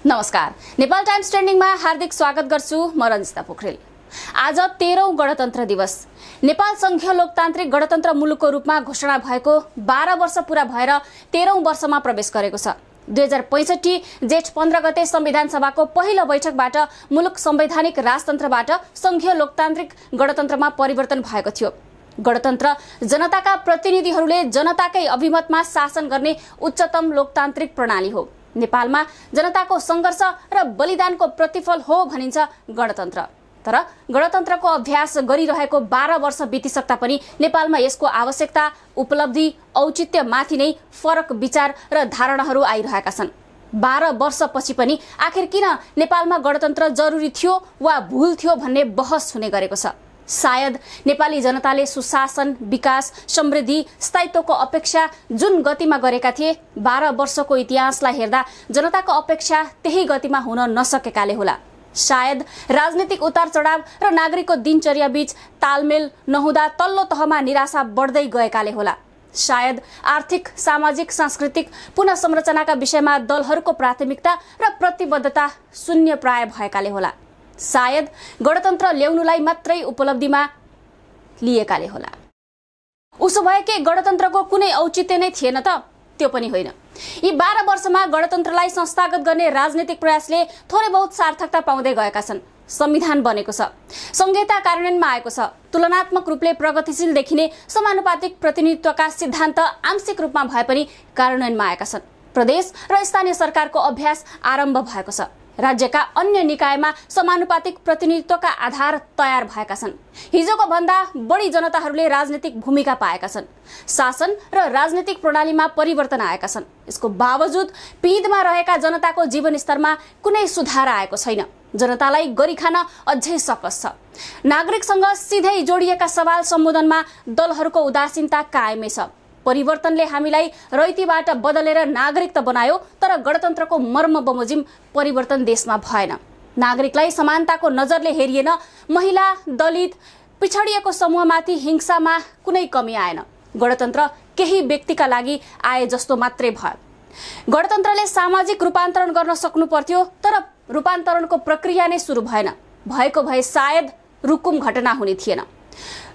नमस्कार, नेपाल टाइम्स ट्रेन्डिङमा हार्दिक स्वागत गर्छु। म रञ्जिता पोखरेल। आज 13औं गणतन्त्र दिवस। नेपाल संघीय लोकतान्त्रिक गणतन्त्र मुलुकको रूपमा घोषणा भएको 12 वर्ष पूरा भएर 13औं वर्षमा प्रवेश गरेको छ। 2065 जेठ 15 गते संविधान सभाको पहिलो बैठकबाट मुलुक संवैधानिक राजतन्त्रबाट संघीय लोकतान्त्रिक गणतन्त्रमा परिवर्तन भएको थियो। गणतन्त्र जनताका प्रतिनिधिहरूले जनताकै अभिमतमा शासन गर्ने उच्चतम लोकतान्त्रिक प्रणाली हो। नेपालमा जनताको संघर्ष र बलिदानको प्रतिफल हो भनिन्छ गणतन्त्र। तर गणतन्त्रको अभ्यास गरिरहेको 12 वर्ष बितिसक्दा पनि नेपालमा यसको आवश्यकता, उपलब्धि, औचित्यमाथि नै फरक विचार र धारणाहरू आइरहेका छन्। 12 वर्षपछि पनि आखिर किन नेपालमा गणतन्त्र जरुरी थियो वा भूल थियो भन्ने बहस हुने गरेको छ। सायद नेपाली जनताले सुशासन, विकास, समृद्धि, स्थायित्वको अपेक्षा जुन गतिमा गरेका थिए, 12 वर्षको इतिहासलाई हेर्दा जनताको अपेक्षा त्यही गतिमा हुन नसकेकाले होला। सायद राजनीतिक उतार चढाव र नागरिकको दिनचर्या बीच तालमेल नहुँदा तल्लो तहमा निराशा बढ्दै गएकाले होला। सायद आर्थिक, सामाजिक, सांस्कृतिक पुनः संरचनाका विषयमा दलहरूको प्राथमिकता र प्रतिबद्धता शून्य प्राय भएकाले होला। सायद गणतन्त्र ल्याउनुलाई मात्रै उपलब्धिमा लिएकाले होला। उसो भए के गणतन्त्रको कुनै औचित्य नै थिएन त? त्यो पनि होइन। यी 12 वर्षमा गणतन्त्रलाई संस्थागत गर्ने राजनीतिक प्रयासले थोरै बहुत सार्थकता पाउँदै गएका छन्। संविधान बनेको छ, संहिता कार्यान्वयनमा आएको छ, तुलनात्मक रूपले प्रगतिशील देखिने समानुपातिक प्रतिनिधित्वका सिद्धान्त आंशिक रूपमा भए पनि कार्यान्वयनमा आएका छन्। प्रदेश र स्थानीय सरकारको अभ्यास आरम्भ भएको छ। राज्यका अन्य निकायमा समानुपातिक प्रतिनिधित्वका आधार तयार भएका छन्। हिजोको भन्दा बढी जनताहरूले राजनीतिक भूमिका पाएका छन्। शासन र राजनीतिक प्रणालीमा परिवर्तन आएका छन्। यसको बावजुद पिँधमा रहेका जनताको जीवनस्तरमा कुनै सुधार आएको छैन। जनतालाई गरी खान अझै सकस छ। नागरिकसँग सिधै जोडिएका सवाल सम्बोधनमा दलहरूको उदासीनता कायमै छ। परिवर्तनले हामीलाई रैतीबाट बदलेर नागरिक त बनायो, तर गणतन्त्रको मर्म बमोजिम परिवर्तन देशमा भएन। नागरिकलाई समानताको नजरले हेरिएन। महिला, दलित, पिछडिएको समूहमाथि हिंसामा कुनै कमी आएन। गणतन्त्र केही व्यक्तिका लागि आए जस्तो मात्रै भयो। गणतन्त्रले सामाजिक रूपान्तरण गर्न सक्नु पर्थ्यो, तर रूपान्तरणको प्रक्रिया नै सुरु भएन। भएको भए सायद रुकुम घटना हुने थिएन।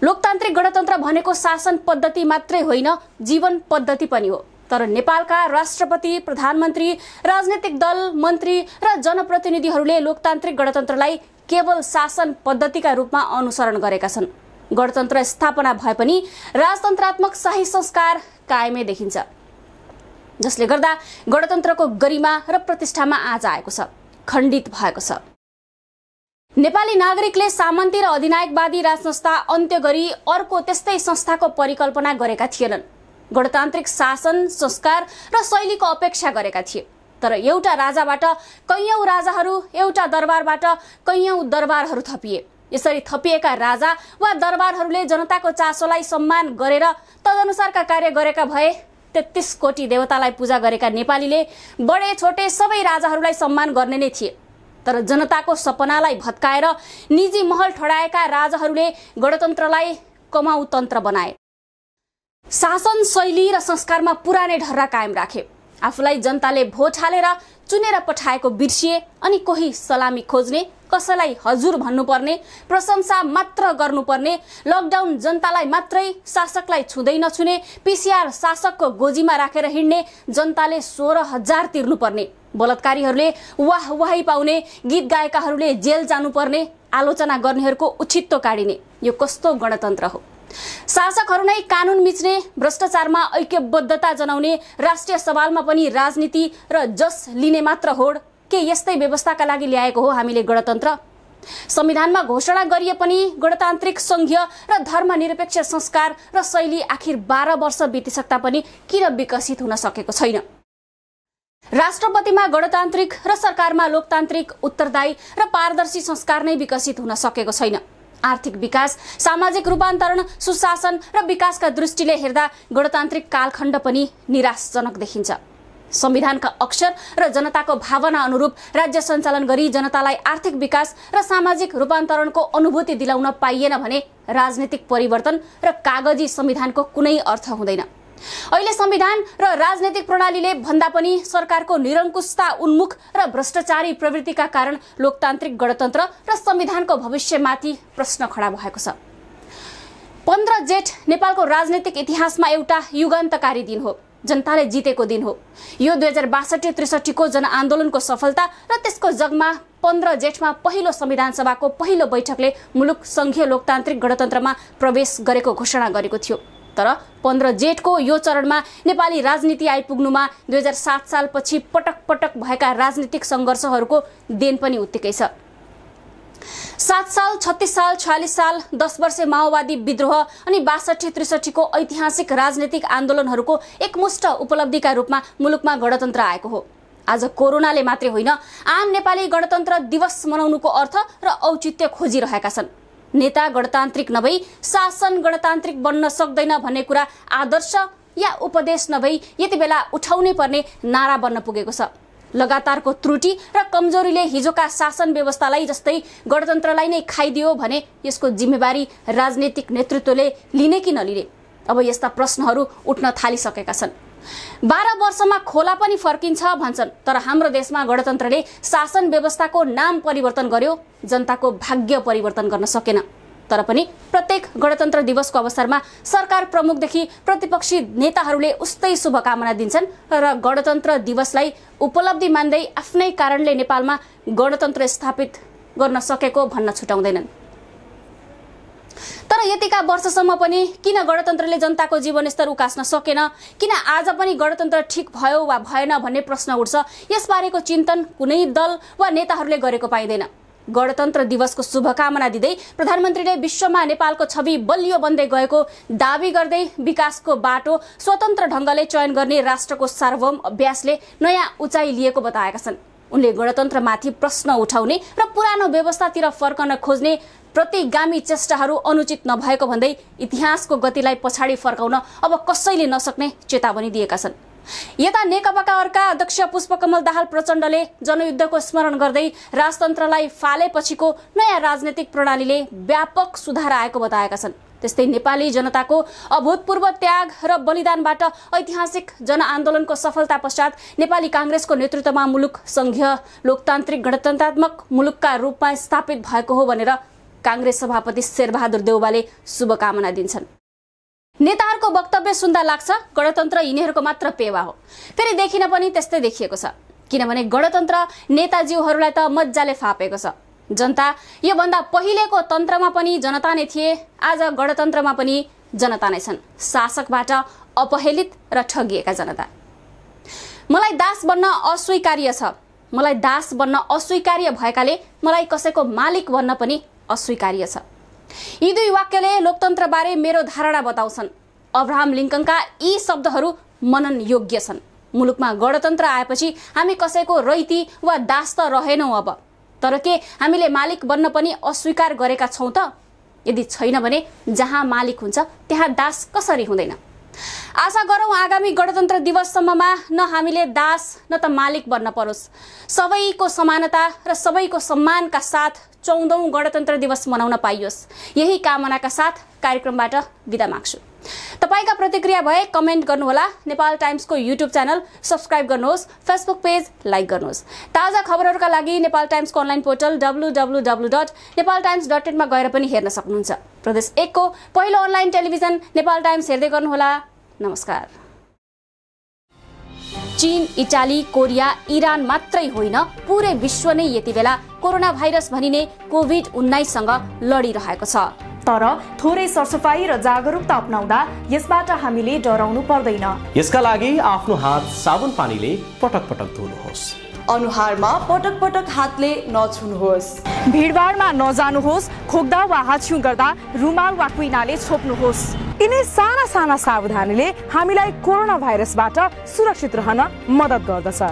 लोकतान्त्रिक गणतन्त्र भनेको शासन पद्धति मात्रै होइन, जीवन पद्धति पनि हो। तर नेपालका राष्ट्रपति, प्रधानमन्त्री, राजनीतिक दल, मन्त्री र जनप्रतिनिधिहरूले लोकतान्त्रिक गणतन्त्रलाई केवल शासन पद्धतिका रूपमा अनुसरण गरेका छन्। गणतन्त्र स्थापना भए पनि राजतन्त्रात्मक शाही संस्कार कायमै देखिन्छ, जसले गर्दा गणतन्त्रको गरिमा र प्रतिष्ठामा आँच आएको छ, खण्डित भएको छ। नेपाली नागरिकले सामन्ती र अधिनायकवादी राजसंस्था अन्त्य गरी अर्को त्यस्तै संस्थाको परिकल्पना गरेका थिएनन्। गणतान्त्रिक शासन, संस्कार र शैलीको अपेक्षा गरेका थिए। तर एउटा राजाबाट कैयौं राजाहरू, एउटा दरबारबाट कैयौं दरबारहरू थपिए। यसरी थपिएका राजा वा दरबारहरूले जनताको चासोलाई सम्मान गरेर तदनुसारका कार्य गरेका भए 33 कोटी देवतालाई पूजा गरेका नेपालीले बडे छोटे सबै राजाहरूलाई सम्मान गर्ने नै थिए। तर जनताको सपनालाई भत्काएर निजी महल ठडाएका राजाहरूले गणतन्त्रलाई कमाउ तन्त्र बनाए। शासन शैली र संस्कारमा पुरानै ढर्रा कायम राखे। आफूलाई जनताले भोट हालेर चुनेर पठाएको बिर्सिए अनि कोही सलामी खोज्ने, कसैलाई हजुर भन्नुपर्ने, प्रशंसा मात्र गर्नुपर्ने, लकडाउन जनतालाई मात्रै, शासकलाई छुँदै नछुने, पीसीआर शासकको गोजीमा राखेर हिँड्ने, जनताले 16,000 तिर्नुपर्ने, बलात्कारीहरूले वाह वाही पाउने, गीत गायकहरूले जेल जानुपर्ने, आलोचना गर्नेहरूको उछित्तो काटिने। यो कस्तो गणतन्त्र हो? शासकहरू नै कानुन मिच्ने, भ्रष्टाचारमा ऐक्यबद्धता जनाउने, राष्ट्रिय सवालमा पनि राजनीति र जस लिने मात्र होड के यस्तै व्यवस्थाका लागि ल्याएको हो हामीले गणतन्त्र? संविधानमा घोषणा गरिए पनि गणतान्त्रिक, संघीय र धर्मनिरपेक्ष संस्कार र शैली आखिर 12 वर्ष बितिसक्दा पनि किन विकसित हुन सकेको छैन? राष्ट्रपतिमा गणतान्त्रिक र सरकारमा लोकतान्त्रिक, उत्तरदायी र पारदर्शी संस्कार नै विकसित हुन सकेको छैन। आर्थिक विकास, सामाजिक रूपान्तरण, सुशासन र विकासका दृष्टिले हेर्दा गणतान्त्रिक कालखण्ड पनि निराशजनक देखिन्छ। संविधानका अक्षर र जनताको भावना अनुरूप राज्य सञ्चालन गरी जनतालाई आर्थिक विकास र सामाजिक रूपान्तरणको अनुभूति दिलाउन पाइएन भने राजनीतिक परिवर्तन र कागजी संविधानको कुनै अर्थ हुँदैन। अहिले संविधान र राजनीतिक प्रणालीले भन्दा पनि सरकारको निरङ्कुशता उन्मुख र भ्रष्टाचारी प्रवृत्तिका कारण लोकतान्त्रिक गणतन्त्र र संविधानको भविष्यमाथि प्रश्न खडा भएको छ। 15 जेठ नेपालको राजनीतिक इतिहासमा एउटा युगान्तकारी दिन हो, जनताले जितेको दिन हो। यो 2062-63 को जनआन्दोलनको सफलता र त्यसको जगमा 15 जेठमा पहिलो संविधान सभाको पहिलो बैठकले मुलुक संघीय लोकतान्त्रिक गणतन्त्रमा प्रवेश गरेको घोषणा गरेको थियो। तर 15 जेठको यो चरणमा नेपाली राजनीति आइपुग्नुमा 2007 सालपछि पटक पटक भएका राजनीतिक सङ्घर्षहरूको देन पनि उत्तिकै छ। 7 साल, 36 साल, 46 साल, 10 वर्षे माओवादी विद्रोह अनि 62-63 को ऐतिहासिक राजनीतिक आन्दोलनहरूको एकमुष्ट उपलब्धिका रूपमा मुलुकमा गणतन्त्र आएको हो। आज कोरोनाले मात्रै होइन, आम नेपाली गणतन्त्र दिवस मनाउनुको अर्थ र औचित्य खोजिरहेका छन्। नेता गणतान्त्रिक नभई शासन गणतान्त्रिक बन्न सक्दैन भन्ने कुरा आदर्श या उपदेश नभई यति बेला उठाउनै पर्ने नारा बन्न पुगेको छ। लगातारको त्रुटि र कमजोरीले हिजोका शासन व्यवस्थालाई जस्तै गणतन्त्रलाई नै खाइदियो भने यसको जिम्मेवारी राजनीतिक नेतृत्वले लिने कि नलिने, अब यस्ता प्रश्नहरू उठ्न थालिसकेका छन्। 12 वर्षमा खोला पनि फर्किन्छ भन्छन्, तर हाम्रो देशमा गणतन्त्रले शासन व्यवस्थाको नाम परिवर्तन गर्यो, जनताको भाग्य परिवर्तन गर्न सकेन। तर पनि प्रत्येक गणतन्त्र दिवसको अवसरमा सरकार प्रमुखदेखि प्रतिपक्षी नेताहरूले उस्तै शुभकामना दिन्छन् र गणतन्त्र दिवसलाई उपलब्धि मान्दै आफ्नै कारणले नेपालमा गणतन्त्र स्थापित गर्न सकेको भन्न छुटाउँदैनन्। तर यतिका वर्षसम्म पनि किन गणतन्त्रले जनताको जीवनस्तर उकास्न सकेन, किन आज पनि गणतन्त्र ठिक भयो वा भएन भन्ने प्रश्न उठ्छ। यसबारेको चिन्तन कुनै दल वा नेताहरूले गरेको पाइँदैन। गणतन्त्र दिवसको शुभकामना दिँदै प्रधानमन्त्रीले विश्वमा नेपालको छवि बलियो बन्दै गएको दावी गर्दै विकासको बाटो स्वतन्त्र ढङ्गले चयन गर्ने राष्ट्रको सार्वभौम अभ्यासले नयाँ उचाइ लिएको बताएका छन्। उनले गणतन्त्रमाथि प्रश्न उठाउने र पुरानो व्यवस्थातिर फर्कन खोज्ने प्रतिगामी चेष्टाहरू अनुचित नभएको भन्दै इतिहासको गतिलाई पछाडि फर्काउन अब कसैले नसक्ने चेतावनी दिएका छन्। यता नेकपाका अर्का अध्यक्ष पुष्पकमल दाहाल प्रचण्डले जनयुद्धको स्मरण गर्दै राजतन्त्रलाई फालेपछिको नयाँ राजनीतिक प्रणालीले व्यापक सुधार आएको बताएका छन्। त्यस्तै नेपाली जनताको अभूतपूर्व त्याग र बलिदानबाट ऐतिहासिक जनआन्दोलनको सफलता पश्चात नेपाली काङ्ग्रेसको नेतृत्वमा मुलुक संघीय लोकतान्त्रिक गणतन्त्रात्मक मुलुकका रूपमा स्थापित भएको हो भनेर काङ्ग्रेस सभापति शेरबहादुर देउवाले शुभकामना दिन्छन्। नेताहरूको वक्तव्य सुन्दा लाग्छ गणतन्त्र यिनीहरूको मात्र पेवा हो। फेरि देखिन पनि त्यस्तै देखिएको छ, किनभने गणतन्त्र नेताजीहरूलाई त मज्जाले फापेको छ। जनता योभन्दा पहिलेको तन्त्रमा पनि जनता नै थिए, आज गणतन्त्रमा पनि जनता नै छन्, शासकबाट अपहेलित र ठगिएका जनता। मलाई दास बन्न अस्वीकार्य छ, मलाई दास बन्न अस्वीकार्य भएकाले मलाई कसैको मालिक बन्न पनि अस्वीकार्य छ। यी दुई वाक्यले लोकतन्त्रबारे मेरो धारणा बताउँछन्। अब्राहम लिङ्कनका यी शब्दहरू मनन योग्य छन्। मुलुकमा गणतन्त्र आएपछि हामी कसैको रैती वा दास त रहेनौँ अब, तर के हामीले मालिक बन्न पनि अस्वीकार गरेका छौँ त? यदि छैन भने जहाँ मालिक हुन्छ त्यहाँ दास कसरी हुँदैन? आशा गरौँ आगामी गणतन्त्र दिवससम्ममा न हामीले दास न त मालिक बन्न परोस्। सबैको समानता र सबैको सम्मानका साथ 14औं गणतन्त्र दिवस मनाउन पाइयोस्। यही कामनाका साथ कार्यक्रमबाट बिदा माग्छु। तपाईका प्रतिक्रिया भए कमेन्ट गर्नुहोला। नेपाल टाइम्सको युट्युब च्यानल सब्स्क्राइब गर्नुहोस्, फेसबुक पेज लाइक गर्नुहोस्। ताजा खबरहरूका लागि नेपाल टाइम्सको अनलाइन पोर्टल www.nepaltimes.in मा गएर पनि हेर्न सक्नुहुन्छ। प्रदेश 1 को पहिलो अनलाइन टेलिभिजन नेपाल टाइम्स हेर्दै गर्नुहोला। नमस्कार। चीन, इटाली, कोरिया, इरान मात्रै होइन, पुरै विश्व नै यति बेला कोरोना भाइरस भनिने कोभिड-19 सँग लडिरहेको छ। तर थोरै सरसफाई र जागरुकता अपनाउँदा यसबाट हामीले डराउनु पर्दैन। यसका लागि आफ्नो हात साबुन पानीले पटक पटक धुनुहोस्। अनुहारमा पटक पटक हातले नछुनुहोस्। भिडभाडमा नजानुहोस्। खोक्दा वा हाछ्यु गर्दा रुमाल वा कुइनाले छोप्नुहोस्। यिनै साना साना सावधानीले हामीलाई कोरोना भाइरसबाट सुरक्षित रहन मद्दत गर्दछ।